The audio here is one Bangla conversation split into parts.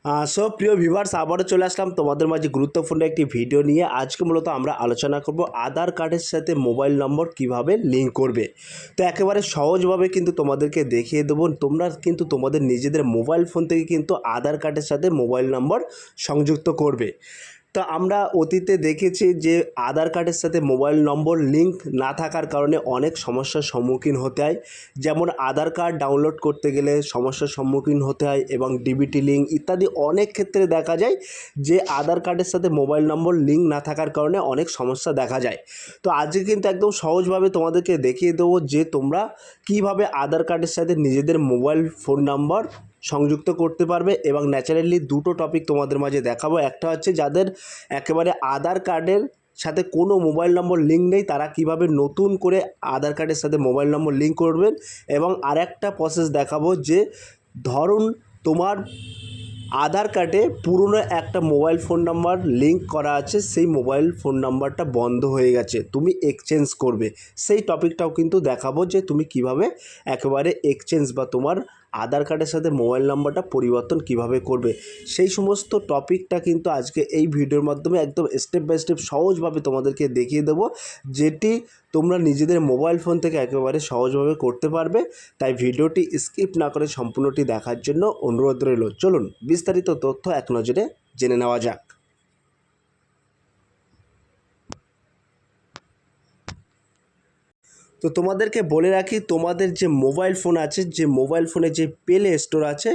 প্রিয় ভিউয়ার্স, আবারও চলে আসলাম তোমাদের মাঝে গুরুত্বপূর্ণ একটি ভিডিও নিয়ে। আজকে মূলত আমরা আলোচনা করব আধার কার্ডের সাথে মোবাইল নম্বর কিভাবে লিঙ্ক করবে। তো একেবারে সহজভাবে কিন্তু তোমাদেরকে দেখিয়ে দেবো। তোমরা কিন্তু তোমাদের নিজেদের মোবাইল ফোন থেকে কিন্তু আধার কার্ডের সাথে মোবাইল নম্বর সংযুক্ত করবে। তো আমরা অতীতে দেখেছি যে আধার কার্ডের সাথে মোবাইল নম্বর লিঙ্ক না থাকার কারণে অনেক সমস্যার সম্মুখীন হতে হয়। যেমন আধার কার্ড ডাউনলোড করতে গেলে সমস্যার সম্মুখীন হতে হয় এবং ডিবিটি লিঙ্ক ইত্যাদি অনেক ক্ষেত্রে দেখা যায় যে আধার কার্ডের সাথে মোবাইল নম্বর লিঙ্ক না থাকার কারণে অনেক সমস্যা দেখা যায়। তো আজকে কিন্তু একদম সহজভাবে তোমাদেরকে দেখিয়ে দেবো যে তোমরা কিভাবে আধার কার্ডের সাথে নিজেদের মোবাইল ফোন নাম্বার সংযুক্ত করতে পারবে। এবং ন্যাচারালি দুটো টপিক তোমাদের মাঝে দেখাবো। একটা হচ্ছে যাদের একেবারে আধার কার্ডের সাথে কোনো মোবাইল নম্বর লিঙ্ক নেই, তারা কিভাবে নতুন করে আধার কার্ডের সাথে মোবাইল নম্বর লিঙ্ক করবেন। এবং আরেকটা প্রসেস দেখাবো যে ধরুন তোমার আধার কার্ডে পুরনো একটা মোবাইল ফোন নাম্বার লিঙ্ক করা আছে, সেই মোবাইল ফোন নাম্বারটা বন্ধ হয়ে গেছে, তুমি এক্সচেঞ্জ করবে, সেই টপিকটাও কিন্তু দেখাবো যে তুমি কিভাবে একেবারে এক্সচেঞ্জ বা তোমার আধার কার্ডের সাথে মোবাইল নাম্বারটা পরিবর্তন কিভাবে করবে। সেই সমস্ত টপিকটা কিন্তু আজকে এই ভিডিওর মাধ্যমে একদম স্টেপ বাই স্টেপ সহজভাবে তোমাদেরকে দেখিয়ে দেবো, যেটি তোমরা নিজেদের মোবাইল ফোন থেকে একেবারে সহজভাবে করতে পারবে। তাই ভিডিওটি স্কিপ না করে সম্পূর্ণটি দেখার জন্য অনুরোধ রইল। চলুন বিস্তারিত তথ্য এক নজরে জেনে নেওয়া যাক। তো তোমাদেরকে বলে রাখি, তোমাদের যে মোবাইল ফোন আছে, যে মোবাইল ফোনে যে প্লে স্টোর আছে,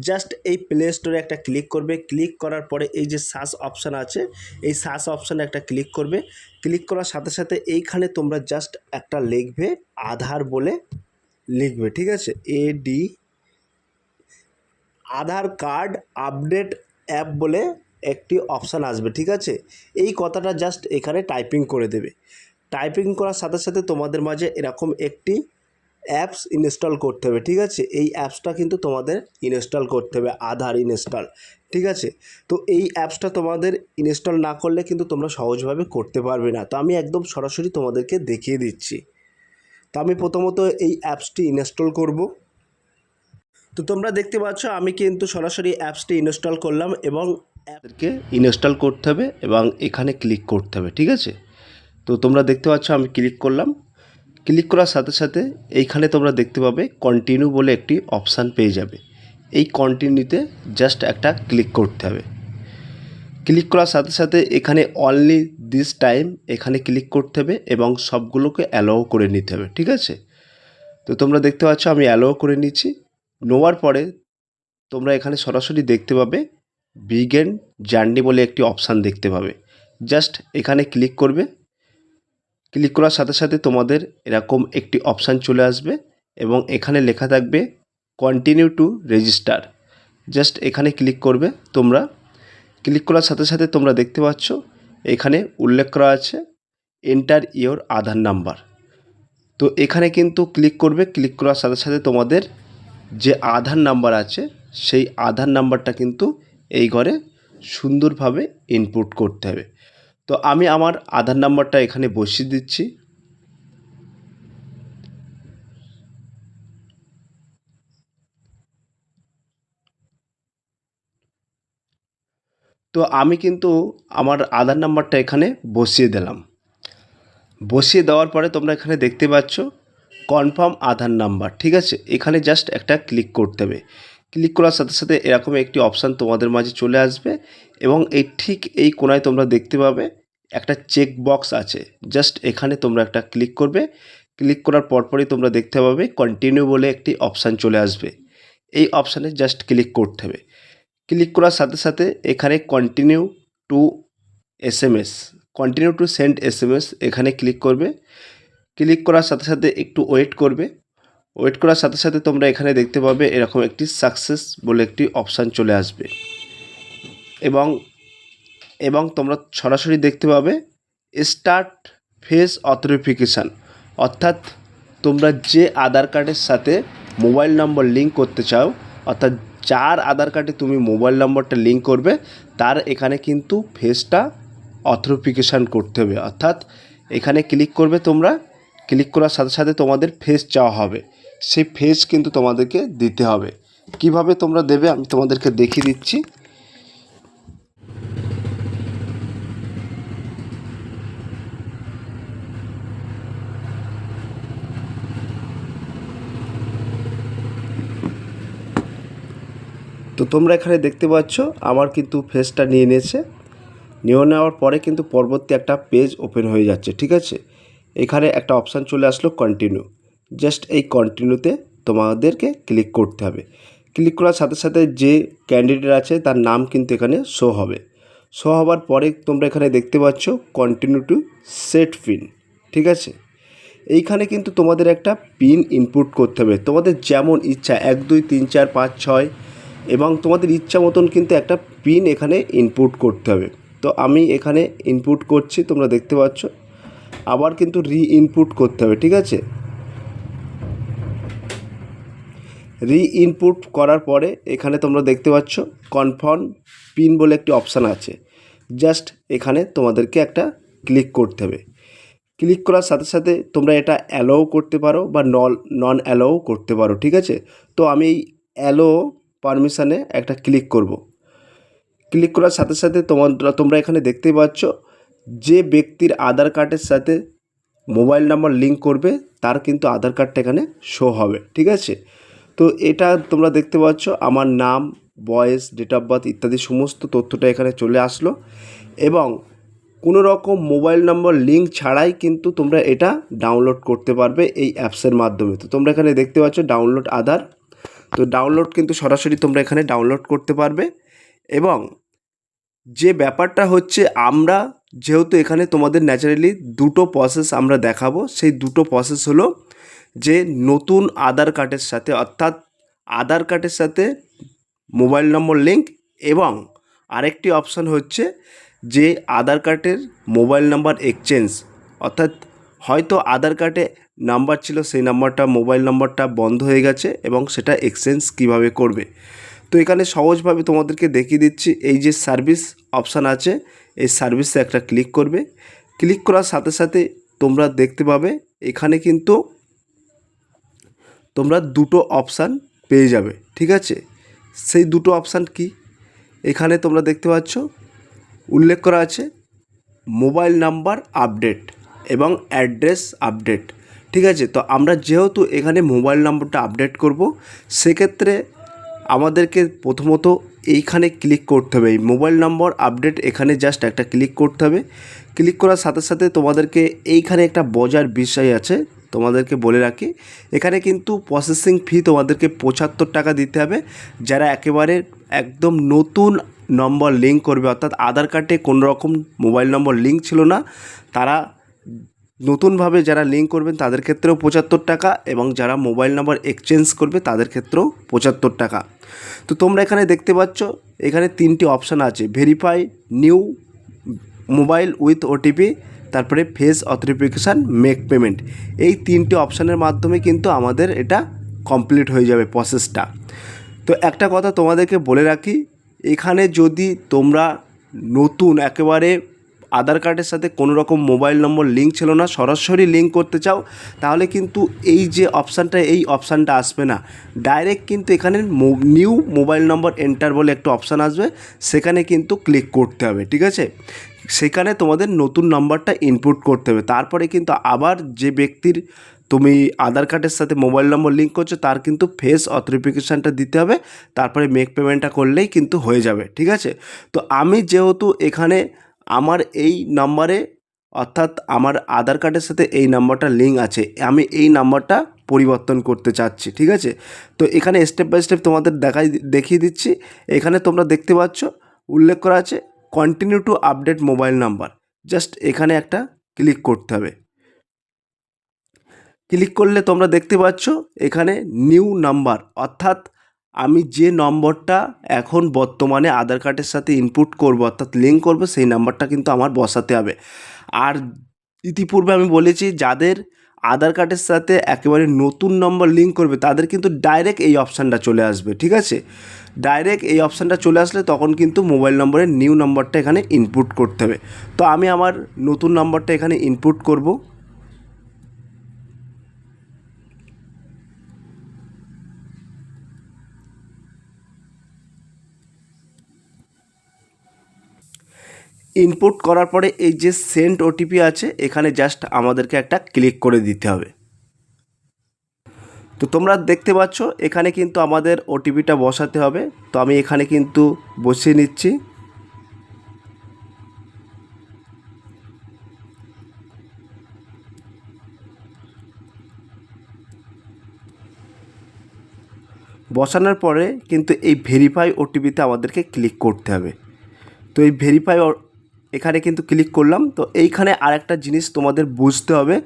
জাস্ট এই প্লে স্টোরে একটা ক্লিক করবে। ক্লিক করার পরে এই যে সার্চ অপশান আছে, এই সার্চ অপশানে একটা ক্লিক করবে। ক্লিক করার সাথে সাথে এইখানে তোমরা জাস্ট একটা লিখবে আধার বলে লিখবে, ঠিক আছে, AD আধার কার্ড আপডেট অ্যাপ বলে একটি অপশান আসবে, ঠিক আছে। এই কথাটা জাস্ট এখানে টাইপিং করে দেবে। টাইপিং করার সাথে সাথে তোমাদের মাঝে এরকম একটি অ্যাপস ইনস্টল করতে হবে, ঠিক আছে। এই অ্যাপসটা কিন্তু তোমাদের ইনস্টল করতে হবে, আধার ইনস্টল, ঠিক আছে। তো এই অ্যাপসটা তোমাদের ইনস্টল না করলে কিন্তু তোমরা সহজভাবে করতে পারবে না। তো আমি একদম সরাসরি তোমাদেরকে দেখিয়ে দিচ্ছি। তো আমি প্রথমত এই অ্যাপসটি ইনস্টল করব। তো তোমরা দেখতে পাচ্ছ আমি কিন্তু সরাসরি অ্যাপসটি ইনস্টল করলাম এবং অ্যাপকে ইনস্টল করতে হবে এবং এখানে ক্লিক করতে হবে, ঠিক আছে। তো তোমরা দেখতে পাচ্ছ আমি ক্লিক করলাম। ক্লিক করার সাথে সাথে এইখানে তোমরা দেখতে পাবে কন্টিনিউ বলে একটি অপশান পেয়ে যাবে। এই কন্টিনিউতে জাস্ট একটা ক্লিক করতে হবে। ক্লিক করার সাথে সাথে এখানে অনলি দিস টাইম এখানে ক্লিক করতে হবে এবং সবগুলোকে অ্যালাউ করে নিতে হবে, ঠিক আছে। তো তোমরা দেখতে পাচ্ছ আমি অ্যালাউ করে নিচ্ছি। নেওয়ার পরে তোমরা এখানে সরাসরি দেখতে পাবে বিগেন জার্নি বলে একটি অপশান দেখতে পাবে। জাস্ট এখানে ক্লিক করবে। ক্লিক করার সাথে সাথে তোমাদের এরকম একটি অপশান চলে আসবে এবং এখানে লেখা থাকবে কন্টিনিউ টু রেজিস্টার। জাস্ট এখানে ক্লিক করবে তোমরা। ক্লিক করার সাথে সাথে তোমরা দেখতে পাচ্ছ এখানে উল্লেখ করা আছে এন্টার ইওর আধার নাম্বার। তো এখানে কিন্তু ক্লিক করবে। ক্লিক করার সাথে সাথে তোমাদের যে আধার নাম্বার আছে সেই আধার নাম্বারটা কিন্তু এই ঘরে সুন্দরভাবে ইনপুট করতে হবে। তো আমি আমার আধার নাম্বারটা এখানে বসিয়ে দিচ্ছি। তো আমি কিন্তু আমার আধার নাম্বারটা এখানে বসিয়ে দিলাম। বসিয়ে দেওয়ার পরে তোমরা এখানে দেখতে পাচ্ছ কনফার্ম আধার নাম্বার, ঠিক আছে। এখানে জাস্ট একটা ক্লিক করতে হবে। ক্লিক করার সাথে সাথে এরকম একটি অপশান তোমাদের মাঝে চলে আসবে এবং এই ঠিক এই কোণায় তোমরা দেখতে পাবে একটা চেক বক্স আছে। জাস্ট এখানে তোমরা একটা ক্লিক করবে। ক্লিক করার পরপরই তোমরা দেখতে পাবে কন্টিনিউ বলে একটি অপশান চলে আসবে। এই অপশানে জাস্ট ক্লিক করতে হবে। ক্লিক করার সাথে সাথে এখানে continue to SMS, continue to send SMS এখানে ক্লিক করবে। ক্লিক করার সাথে সাথে একটু ওয়েট করবে। ওয়েট করার সাথে সাথে তোমরা এখানে দেখতে পাবে এরকম একটি সাকসেস বলে একটি অপশান চলে আসবে এবং তোমরা সরাসরি দেখতে পাবে স্টার্ট ফেস অথেন্টিফিকেশান, অর্থাৎ তোমরা যে আধার কার্ডের সাথে মোবাইল নম্বর লিঙ্ক করতে চাও, অর্থাৎ যার আধার কার্ডে তুমি মোবাইল নম্বরটা লিঙ্ক করবে তার এখানে কিন্তু ফেসটা অথেন্টিফিকেশান করতে হবে। অর্থাৎ এখানে ক্লিক করবে তোমরা। ক্লিক করার সাথে সাথে তোমাদের ফেস চাওয়া হবে, সেই ফেস কিন্তু তোমাদেরকে দিতে হবে। কিভাবে তোমরা দেবে আমি তোমাদেরকে দেখিয়ে দিচ্ছি। তো তোমরা এখানে দেখতে পাচ্ছ আমার কিন্তু ফেসটা নিয়ে নিয়েছে। নিয়ে নেওয়ার পরে কিন্তু পরবর্তী একটা পেজ ওপেন হয়ে যাচ্ছে, ঠিক আছে। এখানে একটা অপশান চলে আসলো কন্টিনিউ। জাস্ট এই কন্টিনিউতে তোমাদেরকে ক্লিক করতে হবে। ক্লিক করার সাথে সাথে যে ক্যান্ডিডেট আছে তার নাম কিন্তু এখানে শো হবে। শো হওয়ার পরে তোমরা এখানে দেখতে পাচ্ছ কন্টিনিউ টু সেট পিন, ঠিক আছে। এইখানে কিন্তু তোমাদের একটা পিন ইনপুট করতে হবে তোমাদের যেমন ইচ্ছা, 1 2 3 4 5 6 এবং তোমাদের ইচ্ছা মতন কিন্তু একটা পিন এখানে ইনপুট করতে হবে। তো আমি এখানে ইনপুট করছি, তোমরা দেখতে পাচ্ছ। আবার কিন্তু ইনপুট করতে হবে, ঠিক আছে। ইনপুট করার পরে এখানে তোমরা দেখতে পাচ্ছ কনফার্ম পিন বলে একটি অপশান আছে। জাস্ট এখানে তোমাদেরকে একটা ক্লিক করতে হবে। ক্লিক করার সাথে সাথে তোমরা এটা অ্যালাও করতে পারো বা নন অ্যালাও করতে পারো, ঠিক আছে। তো আমি এই অ্যালো পারমিশানে একটা ক্লিক করব। ক্লিক করার সাথে সাথে তোমরা এখানে দেখতেই পাচ্ছ যে ব্যক্তির আধার কার্ডের সাথে মোবাইল নাম্বার লিঙ্ক করবে তার কিন্তু আধার কার্ডটা এখানে শো হবে, ঠিক আছে। তো এটা তোমরা দেখতে পাচ্ছ আমার নাম, বয়স, ডেট অফ বার্থ ইত্যাদি সমস্ত তথ্যটা এখানে চলে আসলো এবং কোনো রকম মোবাইল নম্বর লিঙ্ক ছাড়াই কিন্তু তোমরা এটা ডাউনলোড করতে পারবে এই অ্যাপসের মাধ্যমে। তো তোমরা এখানে দেখতে পাচ্ছ ডাউনলোড আধার। তো ডাউনলোড কিন্তু সরাসরি তোমরা এখানে ডাউনলোড করতে পারবে এবং যে ব্যাপারটা হচ্ছে আমরা যেহেতু এখানে তোমাদের ন্যাচারালি দুটো প্রসেস আমরা দেখাবো, সেই দুটো প্রসেস হলো যে নতুন আধার কার্ডের সাথে অর্থাৎ আধার কার্ডের সাথে মোবাইল নম্বর লিঙ্ক এবং আরেকটি অপশান হচ্ছে যে আধার কার্ডের মোবাইল নাম্বার এক্সচেঞ্জ, অর্থাৎ হয়তো আধার কার্ডে নাম্বার ছিল সেই নাম্বারটা মোবাইল নাম্বারটা বন্ধ হয়ে গেছে এবং সেটা এক্সচেঞ্জ কিভাবে করবে। তো এখানে সহজভাবে তোমাদেরকে দেখিয়ে দিচ্ছি। এই যে সার্ভিস অপশান আছে এই সার্ভিসে একটা ক্লিক করবে। ক্লিক করার সাথে সাথে তোমরা দেখতে পাবে এখানে কিন্তু তোমরা দুটো অপশান পেয়ে যাবে, ঠিক আছে। সেই দুটো অপশান কি এখানে তোমরা দেখতে পাচ্ছ উল্লেখ করা আছে মোবাইল নাম্বার আপডেট এবং অ্যাড্রেস আপডেট, ঠিক আছে। তো আমরা যেহেতু এখানে মোবাইল নাম্বারটা আপডেট করব সেক্ষেত্রে আমাদেরকে প্রথমত এইখানে ক্লিক করতে হবে। এই মোবাইল নম্বর আপডেট এখানে জাস্ট একটা ক্লিক করতে হবে। ক্লিক করার সাথে সাথে তোমাদেরকে এইখানে একটা বোঝার বিষয় আছে, তোমাদেরকে বলে রাখি এখানে কিন্তু প্রসেসিং ফি তোমাদেরকে 75 টাকা দিতে হবে। যারা একেবারে একদম নতুন নম্বর লিঙ্ক করবে অর্থাৎ আধার কার্ডে কোনো রকম মোবাইল নম্বর লিঙ্ক ছিল না, তারা নতুনভাবে যারা লিঙ্ক করবেন তাদের ক্ষেত্রেও 75 টাকা এবং যারা মোবাইল নাম্বার এক্সচেঞ্জ করবে তাদের ক্ষেত্রেও 75 টাকা। তো তোমরা এখানে দেখতে পাচ্ছ এখানে তিনটি অপশান আছে, verify, new mobile with OTP, তারপরে ফেস অথেন্টিকেশন, মেক পেমেন্ট। এই তিনটি অপশানের মাধ্যমে কিন্তু আমাদের এটা কমপ্লিট হয়ে যাবে প্রসেসটা। তো একটা কথা তোমাদেরকে বলে রাখি এখানে যদি তোমরা নতুন একেবারে আধার কার্ডের সাথে কোনো রকম মোবাইল নম্বর লিঙ্ক ছিল না সরাসরি লিঙ্ক করতে চাও তাহলে কিন্তু এই যে অপশানটা এই অপশানটা আসবে না, ডাইরেক্ট কিন্তু এখানে নিউ মোবাইল নম্বর এন্টার বলে একটা অপশান আসবে, সেখানে কিন্তু ক্লিক করতে হবে, ঠিক আছে। সেখানে তোমাদের নতুন নাম্বারটা ইনপুট করতে হবে, তারপরে কিন্তু আবার যে ব্যক্তির তুমি আধার কার্ডের সাথে মোবাইল নম্বর লিঙ্ক করছো তার কিন্তু ফেস অথেন্টিকেশনটা দিতে হবে, তারপরে মেক পেমেন্টটা করলেই কিন্তু হয়ে যাবে, ঠিক আছে। তো আমি যেহেতু এখানে আমার এই নাম্বারে অর্থাৎ আমার আধার কার্ডের সাথে এই নাম্বারটা লিঙ্ক আছে, আমি এই নাম্বারটা পরিবর্তন করতে চাচ্ছি, ঠিক আছে। তো এখানে স্টেপ বাই স্টেপ তোমাদের দেখিয়ে দিচ্ছি। এখানে তোমরা দেখতে পাচ্ছ উল্লেখ করা আছে continue to update mobile number, just এখানে একটা ক্লিক করতে হবে। ক্লিক করলে তোমরা দেখতে পাচ্ছ এখানে নিউ নাম্বার অর্থাৎ আমি যে নম্বরটা এখন বর্তমানে আধার কার্ডের সাথে ইনপুট করব অর্থাৎ লিঙ্ক করব সেই নাম্বারটা কিন্তু আমার বসাতে হবে। আর ইতিপূর্বে আমি বলেছি যাদের আধার কার্ডের সাথে একেবারে নতুন নম্বর লিঙ্ক করবে তাদের কিন্তু ডাইরেক্ট এই অপশানটা চলে আসবে, ঠিক আছে। ডাইরেক্ট এই অপশানটা চলে আসলে তখন কিন্তু মোবাইল নম্বরের নিউ নম্বরটা এখানে ইনপুট করতে হবে। তো আমি আমার নতুন নম্বরটা এখানে ইনপুট করব। ইনপুট করার পরে এই যে সেন্ড ওটিপি আছে এখানে জাস্ট আমাদেরকে একটা ক্লিক করে দিতে হবে। তো তোমরা দেখতে পাচ্ছ এখানে কিন্তু আমাদের ওটিপিটা বসাতে হবে। তো আমি এখানে কিন্তু বসিয়ে নিচ্ছি। বসানোর পরে কিন্তু এই ভেরিফাই ওটিপিতে আমাদেরকে ক্লিক করতে হবে। তো এই ভেরিফাই এখানে কিন্তু ক্লিক করলাম। তো এইখানে আরেকটা জিনিস তোমাদের বুঝতে হবে,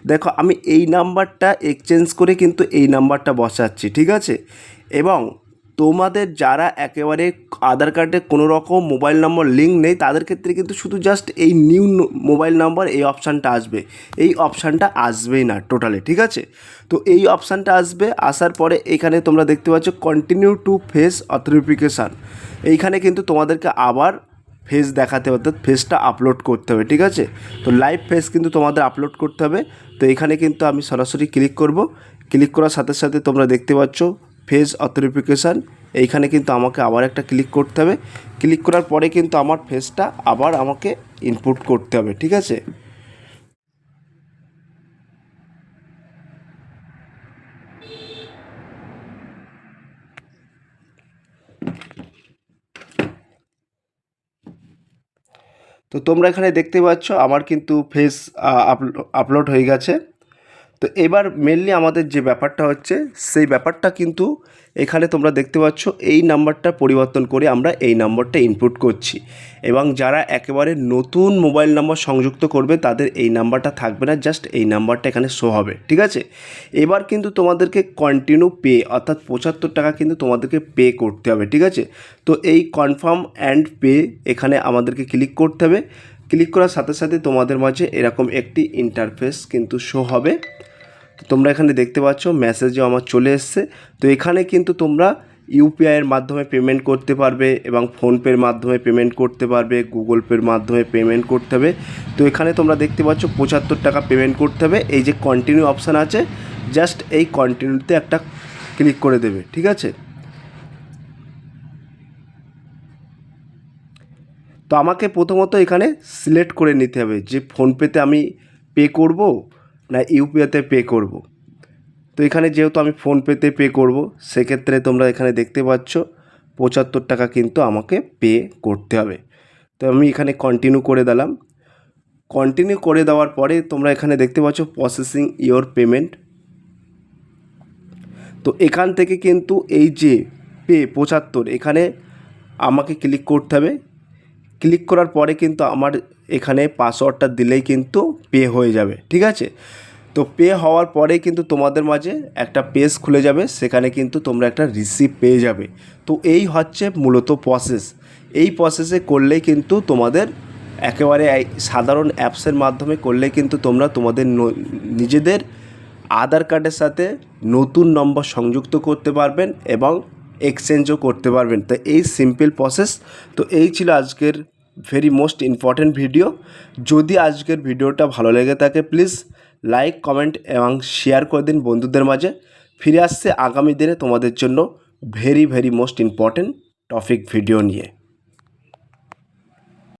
দেখো আমি এই নাম্বারটা এক্সচেঞ্জ করে কিন্তু এই নাম্বারটা বসাচ্ছি, ঠিক আছে। এবং তোমাদের যারা একেবারে আধার কার্ডে কোনো রকম মোবাইল নম্বর লিঙ্ক নেই তাদের ক্ষেত্রে কিন্তু শুধু জাস্ট এই নিউ মোবাইল নাম্বার এই অপশানটা আসবে, এই অপশানটা আসবেই না টোটালি, ঠিক আছে। তো এই অপশানটা আসবে, আসার পরে এখানে তোমরা দেখতে পাচ্ছ কন্টিনিউ টু ফেস অথেন্টিফিকেশান। এইখানে কিন্তু তোমাদেরকে আবার ফেস দেখাতে হবে, অর্থাৎ ফেসটা আপলোড করতে হবে, ঠিক আছে। তো লাইভ ফেস কিন্তু তোমাদের আপলোড করতে হবে। তো এখানে কিন্তু আমি সরাসরি ক্লিক করব। ক্লিক করার সাথে সাথে তোমরা দেখতে পাচ্ছ ফেস অথেন্টিফিকেশান। এইখানে কিন্তু আমাকে আবার একটা ক্লিক করতে হবে। ক্লিক করার পরে কিন্তু আমার ফেসটা আবার আমাকে ইনপুট করতে হবে, ঠিক আছে। তো তোমরা এখানে দেখতে পাচ্ছ আমার কিন্তু ফেস আপলোড হয়ে গেছে। তো এবার মেনলি আমাদের যে ব্যাপারটা হচ্ছে সেই ব্যাপারটা কিন্তু এখানে তোমরা দেখতে পাচ্ছ এই নাম্বারটা পরিবর্তন করে আমরা এই নাম্বারটা ইনপুট করছি। এবং যারা একেবারে নতুন মোবাইল নাম্বার সংযুক্ত করবে তাদের এই নাম্বারটা থাকবে না, জাস্ট এই নাম্বারটা এখানে শো হবে, ঠিক আছে। এবার কিন্তু তোমাদেরকে কন্টিনিউ পে অর্থাৎ 75 টাকা কিন্তু তোমাদেরকে পে করতে হবে, ঠিক আছে। তো এই কনফার্ম অ্যান্ড পে এখানে আমাদেরকে ক্লিক করতে হবে। ক্লিক করার সাথে সাথে তোমাদের মাঝে এরকম একটি ইন্টারফেস কিন্তু শো হবে। তো তোমরা এখানে দেখতে পাচ্ছ মেসেজও আমার চলে এসছে। তো এখানে কিন্তু তোমরা ইউপিআইয়ের মাধ্যমে পেমেন্ট করতে পারবে এবং ফোনপের মাধ্যমে পেমেন্ট করতে পারবে, গুগল পের মাধ্যমে পেমেন্ট করতে হবে। তো এখানে তোমরা দেখতে পাচ্ছ 75 টাকা পেমেন্ট করতে হবে। এই যে কন্টিনিউ অপশান আছে, জাস্ট এই কন্টিনিউতে একটা ক্লিক করে দেবে, ঠিক আছে। তো আমাকে প্রথমত এখানে সিলেক্ট করে নিতে হবে যে ফোনপেতে আমি পে করব না ইউপিআইতে পে করব। তো এখানে যেহেতু আমি ফোনপেতে পে করব সেক্ষেত্রে তোমরা এখানে দেখতে পাচ্ছ 75 টাকা কিন্তু আমাকে পে করতে হবে। তো আমি এখানে কন্টিনিউ করে দিলাম। কন্টিনিউ করে দেওয়ার পরে তোমরা এখানে দেখতে পাচ্ছ প্রসেসিং ইওর পেমেন্ট। তো এখান থেকে কিন্তু এই যে পে 75 এখানে আমাকে ক্লিক করতে হবে। ক্লিক করার পরে কিন্তু আমার এখানে পাসওয়ার্ডটা দিলেই কিন্তু পে হয়ে যাবে, ঠিক আছে। তো পে হওয়ার পরে কিন্তু তোমাদের মাঝে একটা পেজ খুলে যাবে, সেখানে কিন্তু তোমরা একটা রিসিপ্ট পেয়ে যাবে। তো এই হচ্ছে মূলত প্রসেস। এই প্রসেসে করলেই কিন্তু তোমাদের একেবারে সাধারণ অ্যাপসের মাধ্যমে করলে কিন্তু তোমরা তোমাদের নিজেদের আধার কার্ডের সাথে নতুন নম্বর সংযুক্ত করতে পারবেন এবং এক্সচেঞ্জও করতে পারবেন। তো এই সিম্পল প্রসেস। তো এই ছিল আজকের ভেরি মোস্ট ইম্পর্ট্যান্ট ভিডিও। যদি আজকের ভিডিওটা ভালো লেগে থাকে প্লিজ লাইক, কমেন্ট এবং শেয়ার করে দিন বন্ধুদের মাঝে। ফিরে আসছে আগামী দিনে তোমাদের জন্য very most important topic video নিয়ে।